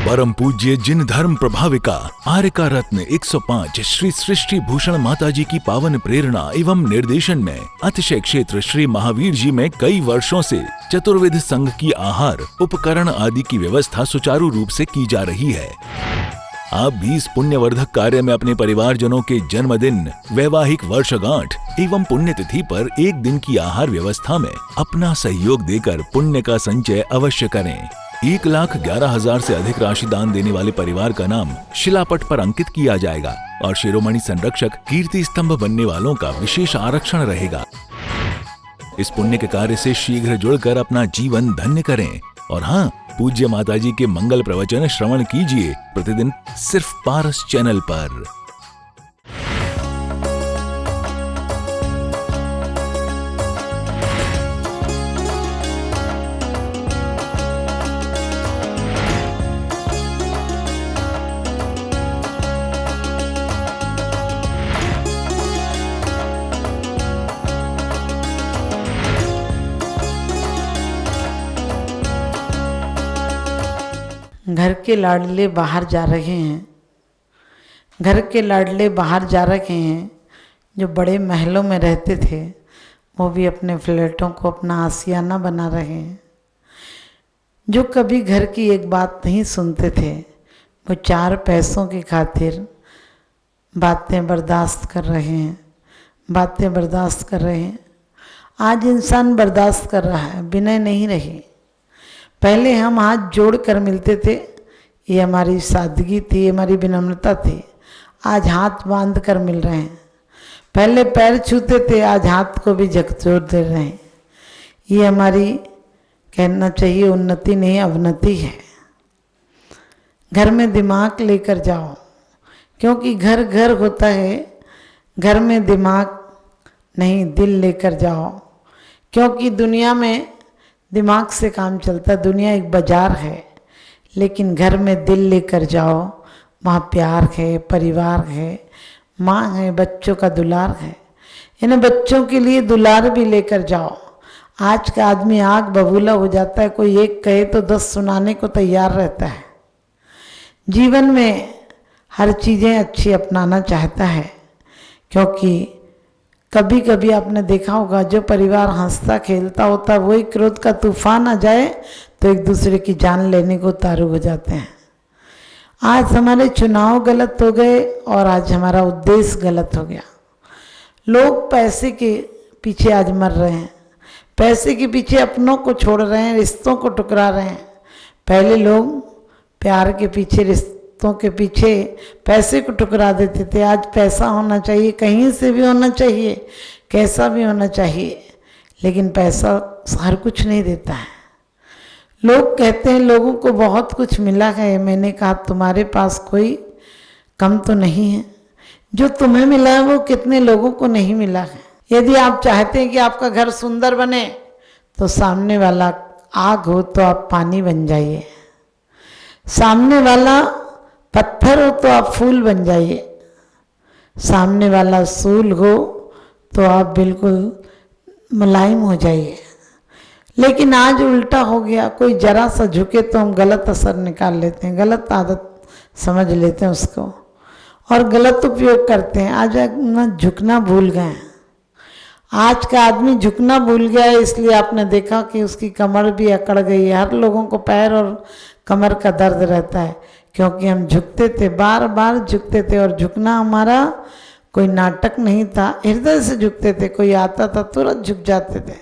परम पूज्य जिन धर्म प्रभाविका आर्यका रत्न 105 श्री सृष्टि भूषण माताजी की पावन प्रेरणा एवं निर्देशन में अतिशय क्षेत्र श्री महावीर जी में कई वर्षों से चतुर्विध संघ की आहार उपकरण आदि की व्यवस्था सुचारू रूप से की जा रही है। आप भी इस पुण्यवर्धक कार्य में अपने परिवारजनों के जन्मदिन, वैवाहिक वर्षगांठ एवं पुण्यतिथि पर एक दिन की आहार व्यवस्था में अपना सहयोग देकर पुण्य का संचय अवश्य करें। 1,11,000 से अधिक राशि दान देने वाले परिवार का नाम शिलापट पर अंकित किया जाएगा और शिरोमणि संरक्षक कीर्ति स्तंभ बनने वालों का विशेष आरक्षण रहेगा। इस पुण्य के कार्य से शीघ्र जुड़कर अपना जीवन धन्य करें। और हाँ, पूज्य माताजी के मंगल प्रवचन श्रवण कीजिए प्रतिदिन सिर्फ पारस चैनल पर। घर के लाडले बाहर जा रहे हैं, घर के लाडले बाहर जा रहे हैं। जो बड़े महलों में रहते थे वो भी अपने फ्लैटों को अपना आशियाना बना रहे हैं। जो कभी घर की एक बात नहीं सुनते थे वो 4 पैसों की खातिर बातें बर्दाश्त कर रहे हैं, बातें बर्दाश्त कर रहे हैं। आज इंसान बर्दाश्त कर रहा है, विनय नहीं रही। पहले हम हाथ जोड़ कर मिलते थे, ये हमारी सादगी थी, हमारी विनम्रता थी। आज हाथ बांध कर मिल रहे हैं। पहले पैर छूते थे, आज हाथ को भी झकझोर दे रहे हैं। ये हमारी कहना चाहिए उन्नति नहीं अवनति है। घर में दिमाग लेकर जाओ, क्योंकि घर घर होता है। घर में दिमाग नहीं दिल लेकर जाओ, क्योंकि दुनिया में दिमाग से काम चलता है। दुनिया एक बाजार है, लेकिन घर में दिल लेकर जाओ, वहाँ प्यार है, परिवार है, माँ है, बच्चों का दुलार है। इन्हें बच्चों के लिए दुलार भी लेकर जाओ। आज का आदमी आग बबूला हो जाता है, कोई एक कहे तो 10 सुनाने को तैयार रहता है। जीवन में हर चीज़ें अच्छी अपनाना चाहता है, क्योंकि कभी कभी आपने देखा होगा जो परिवार हंसता खेलता होता है वही क्रोध का तूफान आ जाए तो एक दूसरे की जान लेने को उतारू हो जाते हैं। आज हमारे चुनाव गलत हो गए और आज हमारा उद्देश्य गलत हो गया। लोग पैसे के पीछे आज मर रहे हैं, पैसे के पीछे अपनों को छोड़ रहे हैं, रिश्तों को टुकरा रहे हैं। पहले लोग प्यार के पीछे, रिश्तों के पीछे पैसे को टुकरा देते थे। आज पैसा होना चाहिए, कहीं से भी होना चाहिए, कैसा भी होना चाहिए, लेकिन पैसा हर कुछ नहीं देता है। लोग कहते हैं लोगों को बहुत कुछ मिला है। मैंने कहा तुम्हारे पास कोई कम तो नहीं है। जो तुम्हें मिला है वो कितने लोगों को नहीं मिला है। यदि आप चाहते हैं कि आपका घर सुंदर बने तो सामने वाला आग हो तो आप पानी बन जाइए, सामने वाला पत्थर हो तो आप फूल बन जाइए, सामने वाला सूल हो तो आप बिल्कुल मुलायम हो जाइए। लेकिन आज उल्टा हो गया, कोई जरा सा झुके तो हम गलत असर निकाल लेते हैं, गलत आदत समझ लेते हैं उसको और गलत उपयोग करते हैं। आज ना झुकना भूल गए हैं। आज का आदमी झुकना भूल गया है, इसलिए आपने देखा कि उसकी कमर भी अकड़ गई है। हर लोगों को पैर और कमर का दर्द रहता है, क्योंकि हम झुकते थे, बार बार झुकते थे। और झुकना हमारा कोई नाटक नहीं था, हृदय से झुकते थे। कोई आता था तुरंत झुक जाते थे,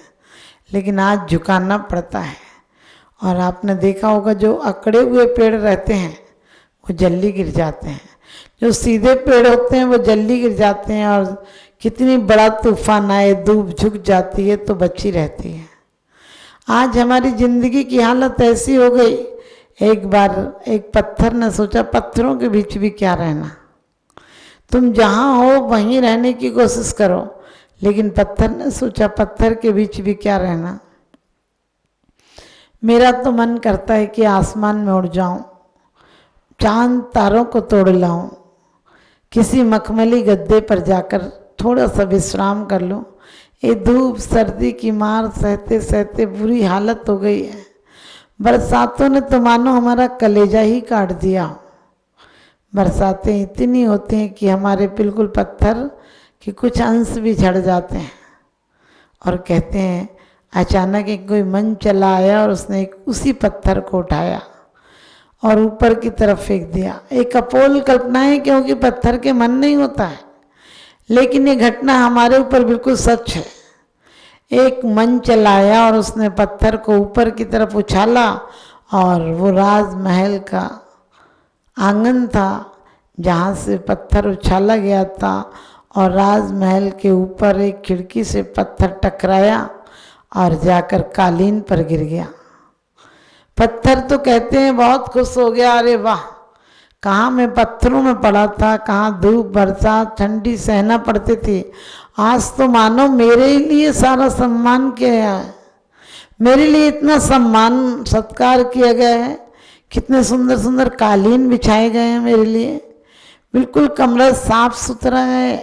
लेकिन आज झुकाना पड़ता है। और आपने देखा होगा जो अकड़े हुए पेड़ रहते हैं वो जल्दी गिर जाते हैं, जो सीधे पेड़ होते हैं वो जल्दी गिर जाते हैं। और कितनी बड़ा तूफान आए, धूप झुक जाती है तो बची रहती है। आज हमारी जिंदगी की हालत ऐसी हो गई। एक बार एक पत्थर ने सोचा पत्थरों के बीच भी क्या रहना, तुम जहाँ हो वहीं रहने की कोशिश करो। लेकिन पत्थर ने सोचा पत्थर के बीच भी क्या रहना। मेरा तो मन करता है कि आसमान में उड़ जाऊं, चांद तारों को तोड़ लाऊं, किसी मखमली गद्दे पर जाकर थोड़ा सा विश्राम कर लूं। ये धूप सर्दी की मार सहते सहते बुरी हालत हो गई है, बरसातों ने तो मानो हमारा कलेजा ही काट दिया। बरसातें इतनी होती हैं कि हमारे बिल्कुल पत्थर के कुछ अंश भी झड़ जाते हैं। और कहते हैं अचानक एक कोई मन चला आया और उसने उसी पत्थर को उठाया और ऊपर की तरफ फेंक दिया। एक अपोल कल्पना है, क्योंकि पत्थर के मन नहीं होता है, लेकिन ये घटना हमारे ऊपर बिल्कुल सच है। एक मन चलाया और उसने पत्थर को ऊपर की तरफ उछाला और वो राजमहल का आंगन था जहाँ से पत्थर उछाला गया था, और राजमहल के ऊपर एक खिड़की से पत्थर टकराया और जाकर कालीन पर गिर गया। पत्थर तो कहते हैं बहुत खुश हो गया, अरे वाह, कहाँ मैं पत्थरों में पड़ा था, कहाँ धूप बरसात ठंडी सहना पड़ती थी, आज तो मानो मेरे लिए सारा सम्मान किया है, मेरे लिए इतना सम्मान सत्कार किया गया है, कितने सुंदर सुंदर कालीन बिछाए गए हैं मेरे लिए, बिल्कुल कमरा साफ सुथरा है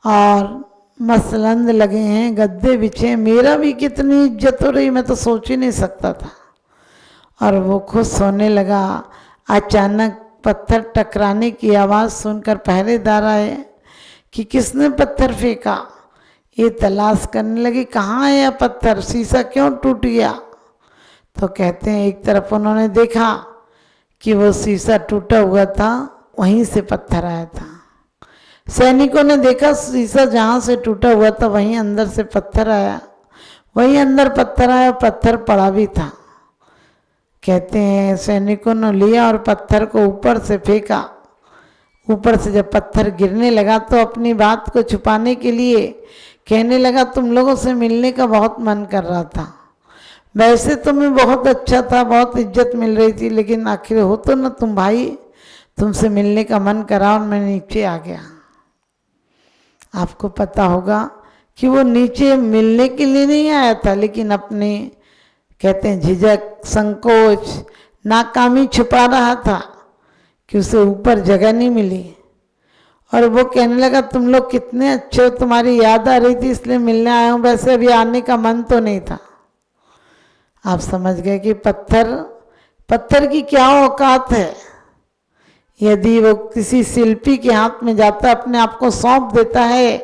और मसलंद लगे हैं, गद्दे बिछे, मेरा भी कितनी इज्जत हो रही, मैं तो सोच ही नहीं सकता था। और वो खुश होने लगा। अचानक पत्थर टकराने की आवाज़ सुनकर पहरेदार आए कि किसने पत्थर फेंका। ये तलाश करने लगी, कहाँ है यह पत्थर, शीशा क्यों टूट गया। तो कहते हैं एक तरफ उन्होंने देखा कि वो शीशा टूटा हुआ था, वहीं से पत्थर आया था। सैनिकों ने देखा शीशा जहाँ से टूटा हुआ था वहीं अंदर से पत्थर आया, वहीं अंदर पत्थर आया, पत्थर पड़ा भी था। कहते हैं सैनिकों ने लिया और पत्थर को ऊपर से फेंका। ऊपर से जब पत्थर गिरने लगा तो अपनी बात को छुपाने के लिए कहने लगा, तुम लोगों से मिलने का बहुत मन कर रहा था, वैसे तो मैं बहुत अच्छा था, बहुत इज्जत मिल रही थी, लेकिन आखिर हो तो ना तुम भाई, तुमसे मिलने का मन करा और मैं नीचे आ गया। आपको पता होगा कि वो नीचे मिलने के लिए नहीं आया था, लेकिन अपने कहते हैं झिझक, संकोच, नाकामी छुपा रहा था कि उसे ऊपर जगह नहीं मिली। और वो कहने लगा, तुम लोग कितने अच्छे हो, तुम्हारी याद आ रही थी इसलिए मिलने आया हूँ, वैसे अभी आने का मन तो नहीं था। आप समझ गए कि पत्थर की क्या औकात है। यदि वो किसी शिल्पी के हाथ में जाता है, अपने आप को सौंप देता है,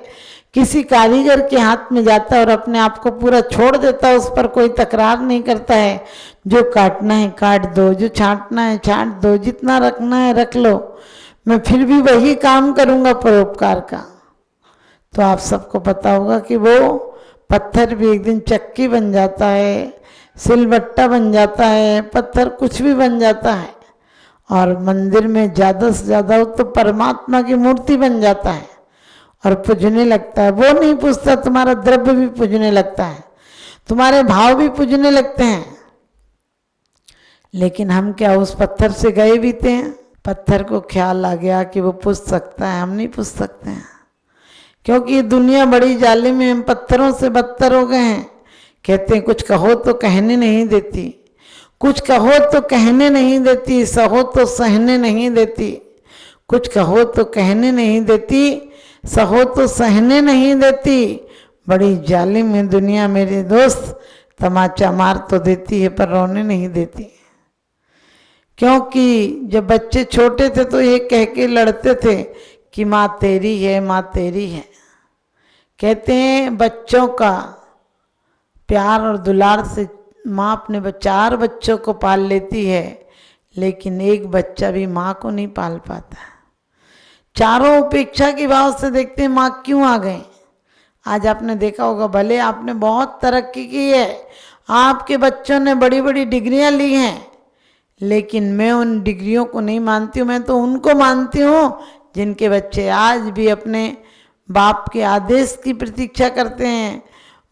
किसी कारीगर के हाथ में जाता है और अपने आप को पूरा छोड़ देता है, उस पर कोई तकरार नहीं करता है, जो काटना है काट दो, जो छांटना है छांट दो, जितना रखना है रख लो, मैं फिर भी वही काम करूँगा परोपकार का। तो आप सबको पता होगा कि वो पत्थर भी एक दिन चक्की बन जाता है, सिलबट्टा बन जाता है, पत्थर कुछ भी बन जाता है, और मंदिर में ज़्यादा से ज़्यादा हो तो परमात्मा की मूर्ति बन जाता है और पूजने लगता है। वो नहीं पूछता, तुम्हारा द्रव्य भी पूजने लगता है, तुम्हारे भाव भी पूजने लगते हैं। लेकिन हम क्या उस पत्थर से गए बीते हैं? पत्थर को ख्याल आ गया कि वो पूछ सकता है, हम नहीं पूछ सकते हैं, क्योंकि दुनिया बड़ी जालिम है, हम पत्थरों से बदतर हो गए हैं। कहते हैं कुछ कहो तो कहने नहीं देती, कुछ कहो तो कहने नहीं देती, सहो तो सहने नहीं देती, कुछ कहो तो कहने नहीं देती, सहो तो सहने नहीं देती। बड़ी जालिम है दुनिया मेरे दोस्त, तमाचा मार तो देती है पर रोने नहीं देती। क्योंकि जब बच्चे छोटे थे तो ये कह के लड़ते थे कि माँ तेरी है, माँ तेरी है। कहते हैं बच्चों का प्यार और दुलार से माँ अपने 4 बच्चों को पाल लेती है, लेकिन एक बच्चा भी माँ को नहीं पाल पाता। चारों उपेक्षा के भाव से देखते हैं माँ क्यों आ गए। आज आपने देखा होगा, भले आपने बहुत तरक्की की है, आपके बच्चों ने बड़ी बड़ी डिग्रियां ली हैं, लेकिन मैं उन डिग्रियों को नहीं मानती हूँ। मैं तो उनको मानती हूँ जिनके बच्चे आज भी अपने बाप के आदेश की प्रतीक्षा करते हैं,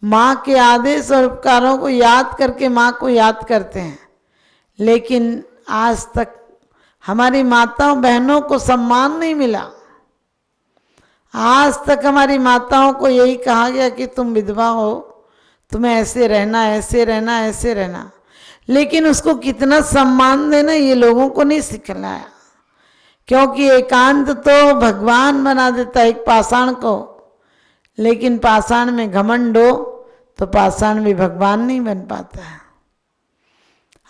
माँ के आदेश और उपकारों को याद करके माँ को याद करते हैं। लेकिन आज तक हमारी माताओं बहनों को सम्मान नहीं मिला। आज तक हमारी माताओं को यही कहा गया कि तुम विधवा हो, तुम्हें ऐसे रहना, ऐसे रहना, ऐसे रहना। लेकिन उसको कितना सम्मान देना ये लोगों को नहीं सिखलाया, क्योंकि एकांत तो भगवान बना देता है एक पाषाण को, लेकिन पाषाण में घमंड हो तो पाषाण भी भगवान नहीं बन पाता है।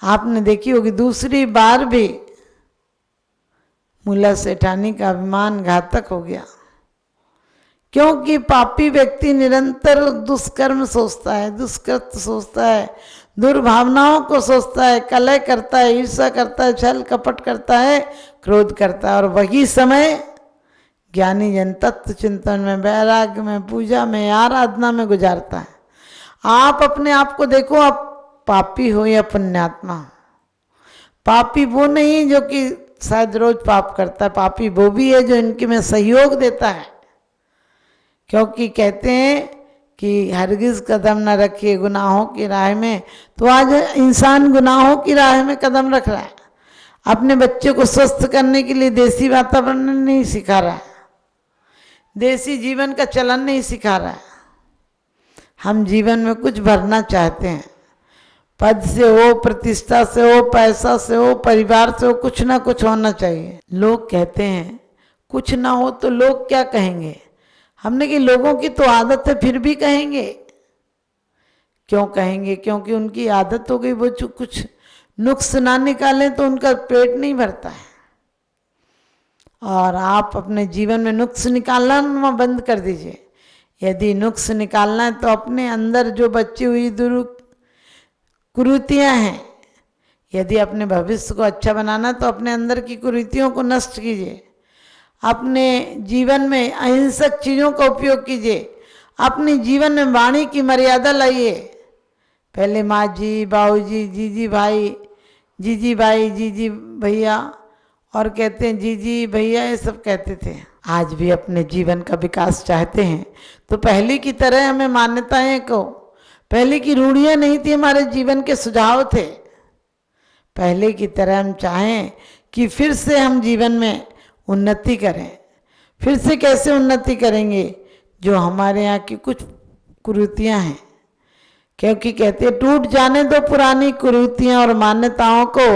आपने देखी होगी दूसरी बार भी मुल्ला सेठानी का अभिमान घातक हो गया, क्योंकि पापी व्यक्ति निरंतर दुष्कर्म सोचता है, दुष्कृत सोचता है, दुर्भावनाओं को सोचता है, कलह करता है, ईर्ष्या करता है, छल कपट करता है, क्रोध करता है। और वही समय ज्ञानी जन तत्व चिंतन में, वैराग्य में, पूजा में, आराधना में गुजारता है। आप अपने आप को देखो, आप पापी हो या पुण्यात्मा। पापी वो नहीं जो कि शायद रोज पाप करता है, पापी वो भी है जो इनके में सहयोग देता है। क्योंकि कहते हैं कि हरगिज कदम न रखिए गुनाहों की राह में, तो आज इंसान गुनाहों की राह में कदम रख रहा है। अपने बच्चे को स्वस्थ करने के लिए देसी वातावरण नहीं सिखा रहा है, देसी जीवन का चलन नहीं सिखा रहा है। हम जीवन में कुछ भरना चाहते हैं, पद से हो, प्रतिष्ठा से हो, पैसा से हो, परिवार से हो, कुछ ना कुछ होना चाहिए। लोग कहते हैं कुछ ना हो तो लोग क्या कहेंगे। हमने कि लोगों की तो आदत है, फिर भी कहेंगे। क्यों कहेंगे? क्योंकि उनकी आदत हो गई, वो जो कुछ नुक्स ना निकालें तो उनका पेट नहीं भरता है। और आप अपने जीवन में नुक्स निकालना बंद कर दीजिए। यदि नुक्स निकालना है तो अपने अंदर जो बची हुई कुरीतियाँ हैं, यदि अपने भविष्य को अच्छा बनाना है तो अपने अंदर की कुरीतियों को नष्ट कीजिए। अपने जीवन में अहिंसक चीज़ों का उपयोग कीजिए। अपने जीवन में वाणी की मर्यादा लाइए। पहले माँ जी, बाबू जी, जीजी भाई, जीजी भाई, जीजी भैया, और कहते हैं जीजी भैया, ये सब कहते थे। आज भी अपने जीवन का विकास चाहते हैं तो पहले की तरह हमें मान्यताएं को, पहले की रूढ़ियाँ नहीं थी, हमारे जीवन के सुझाव थे। पहले की तरह हम चाहें कि फिर से हम जीवन में उन्नति करें। फिर से कैसे उन्नति करेंगे? जो हमारे यहाँ की कुछ कुरीतियाँ हैं, क्योंकि कहते हैं टूट जाने दो पुरानी कुरीतियाँ और मान्यताओं को,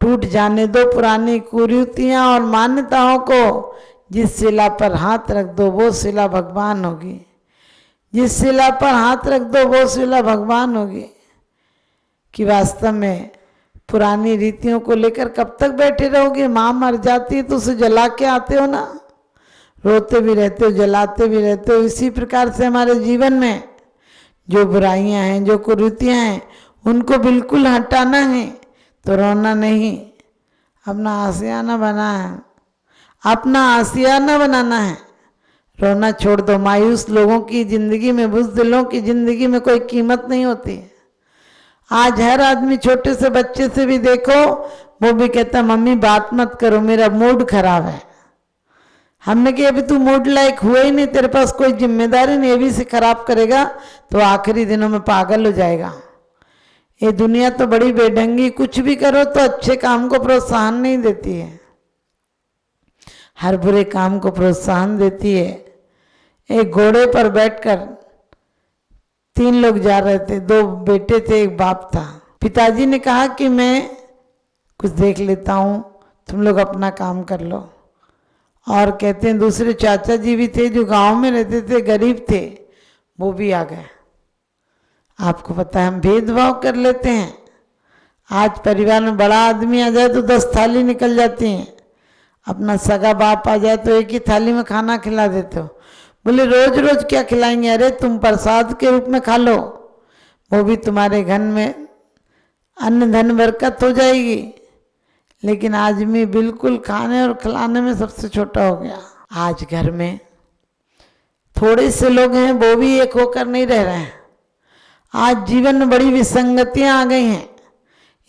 टूट जाने दो पुरानी कुरीतियाँ और मान्यताओं को। जिस शिला पर हाथ रख दो वो शिला भगवान होगी, जिस शिला पर हाथ रख दो वो शिला भगवान होगी। कि वास्तव में पुरानी रीतियों को लेकर कब तक बैठे रहोगे? माँ मर जाती है तो उसे जला के आते हो ना, रोते भी रहते हो, जलाते भी रहते हो। इसी प्रकार से हमारे जीवन में जो बुराइयां हैं, जो कुरीतियां हैं, उनको बिल्कुल हटाना है। तो रोना नहीं, अपना आशियाना बना है, अपना आशियाना बनाना है। रोना छोड़ दो। मायूस लोगों की जिंदगी में, बुज़दिलों की जिंदगी में कोई कीमत नहीं होती है। आज हर आदमी, छोटे से बच्चे से भी देखो, वो भी कहता मम्मी बात मत करो, मेरा मूड खराब है। हमने कहा अभी तू मूड लायक हुआ ही नहीं, तेरे पास कोई जिम्मेदारी नहीं, अभी से खराब करेगा तो आखिरी दिनों में पागल हो जाएगा। ये दुनिया तो बड़ी बेढंगी, कुछ भी करो तो अच्छे काम को प्रोत्साहन नहीं देती है, हर बुरे काम को प्रोत्साहन देती है। एक घोड़े पर बैठकर 3 लोग जा रहे थे, 2 बेटे थे, एक बाप था। पिताजी ने कहा कि मैं कुछ देख लेता हूँ, तुम लोग अपना काम कर लो। और कहते हैं दूसरे चाचा जी भी थे जो गांव में रहते थे, गरीब थे, वो भी आ गए। आपको पता है हम भेदभाव कर लेते हैं। आज परिवार में बड़ा आदमी आ जाए तो 10 थाली निकल जाती हैं, अपना सगा बाप आ जाए तो एक ही थाली में खाना खिला देते हो। बोले रोज रोज क्या खिलाएंगे? अरे तुम प्रसाद के रूप में खा लो, वो भी तुम्हारे घर में अन्न धन बरकत हो जाएगी। लेकिन आदमी बिल्कुल खाने और खिलाने में सबसे छोटा हो गया। आज घर में थोड़े से लोग हैं, वो भी एक होकर नहीं रह रहे हैं। आज जीवन में बड़ी विसंगतियां आ गई हैं।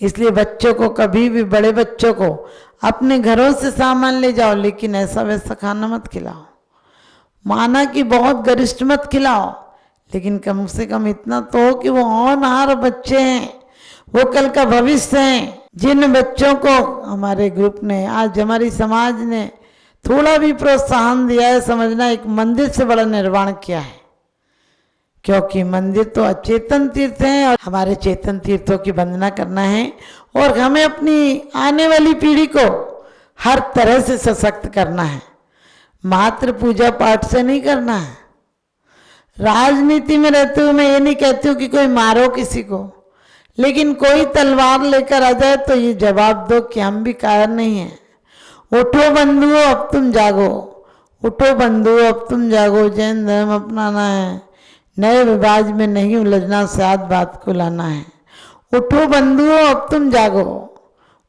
इसलिए बच्चों को, कभी भी बड़े बच्चों को अपने घरों से सामान ले जाओ, लेकिन ऐसा वैसा खाना मत खिलाओ। माना कि बहुत गरिष्ठ मत खिलाओ, लेकिन कम से कम इतना तो हो कि वो होनहार बच्चे हैं, वो कल का भविष्य हैं। जिन बच्चों को हमारे ग्रुप ने, आज हमारी समाज ने थोड़ा भी प्रोत्साहन दिया है, समझना एक मंदिर से बड़ा निर्माण किया है। क्योंकि मंदिर तो अचेतन तीर्थ हैं और हमारे चेतन तीर्थों की वंदना करना है। और हमें अपनी आने वाली पीढ़ी को हर तरह से सशक्त करना है, मात्र पूजा पाठ से नहीं करना है। राजनीति में रहते हुए मैं ये नहीं कहती हूँ कि कोई मारो किसी को, लेकिन कोई तलवार लेकर आ जाए तो ये जवाब दो कि हम भी कायर नहीं हैं। उठो बंधुओं अब तुम जागो, उठो बंधुओं अब तुम जागो, जैन धर्म अपनाना है, नए विवाद में नहीं उलझना, साथ बात को लाना है। उठो बंधुओं अब तुम जागो,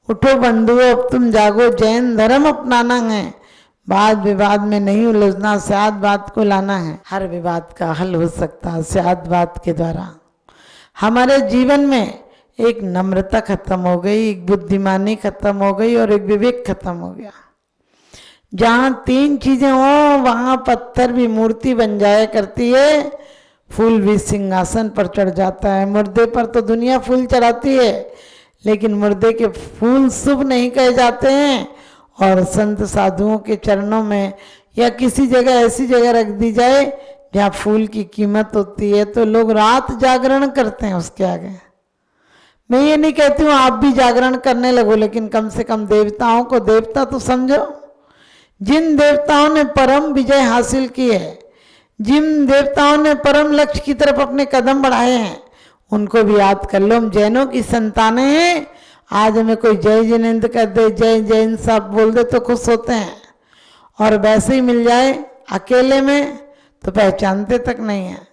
उठो बंधुओं अब तुम जागो, जैन धर्म अपनाना है, वाद विवाद में नहीं उलझना, साथ बात को लाना है। हर विवाद का हल हो सकता है साथ बात के द्वारा। हमारे जीवन में एक नम्रता खत्म हो गई, एक बुद्धिमानी खत्म हो गई और एक विवेक खत्म हो गया। जहाँ तीन चीजें हो वहाँ पत्थर भी मूर्ति बन जाया करती है, फूल भी सिंहासन पर चढ़ जाता है। मुर्दे पर तो दुनिया फूल चढ़ाती है, लेकिन मुर्दे के फूल शुभ नहीं कहे जाते हैं। और संत साधुओं के चरणों में या किसी जगह ऐसी जगह रख दी जाए जहाँ फूल की कीमत होती है तो लोग रात जागरण करते हैं उसके आगे। मैं ये नहीं कहती हूँ आप भी जागरण करने लगो, लेकिन कम से कम देवताओं को देवता तो समझो। जिन देवताओं ने परम विजय हासिल की है, जिन देवताओं ने परम लक्ष्य की तरफ अपने कदम बढ़ाए हैं, उनको भी याद कर लो। हम जैनों की संतानें हैं। आज हमें कोई जय जिनेन्द्र कर दे, जय जैन साहब बोल दे तो खुश होते हैं, और वैसे ही मिल जाए अकेले में तो पहचानते तक नहीं है।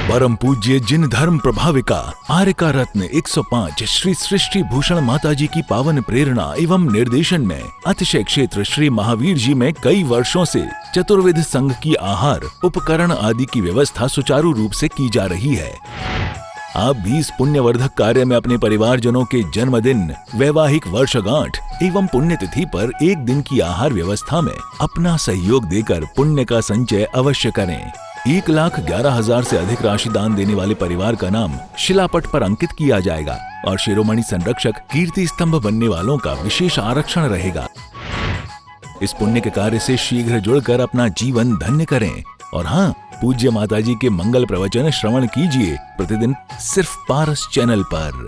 परम पूज्य जिन धर्म प्रभाविका आर्यका रत्न 105 श्री सृष्टि भूषण माताजी की पावन प्रेरणा एवं निर्देशन में अतिशय क्षेत्र श्री महावीर जी में कई वर्षों से चतुर्विध संघ की आहार उपकरण आदि की व्यवस्था सुचारू रूप से की जा रही है। आप भी इस पुण्यवर्धक कार्य में अपने परिवारजनों के जन्मदिन, वैवाहिक वर्षगांठ एवं पुण्यतिथि पर एक दिन की आहार व्यवस्था में अपना सहयोग देकर पुण्य का संचय अवश्य करें। 1,11,000 से अधिक राशि दान देने वाले परिवार का नाम शिलापट पर अंकित किया जाएगा और शिरोमणि संरक्षक कीर्ति स्तंभ बनने वालों का विशेष आरक्षण रहेगा। इस पुण्य के कार्य से शीघ्र जुड़कर अपना जीवन धन्य करें। और हाँ, पूज्य माताजी के मंगल प्रवचन श्रवण कीजिए प्रतिदिन सिर्फ पारस चैनल पर।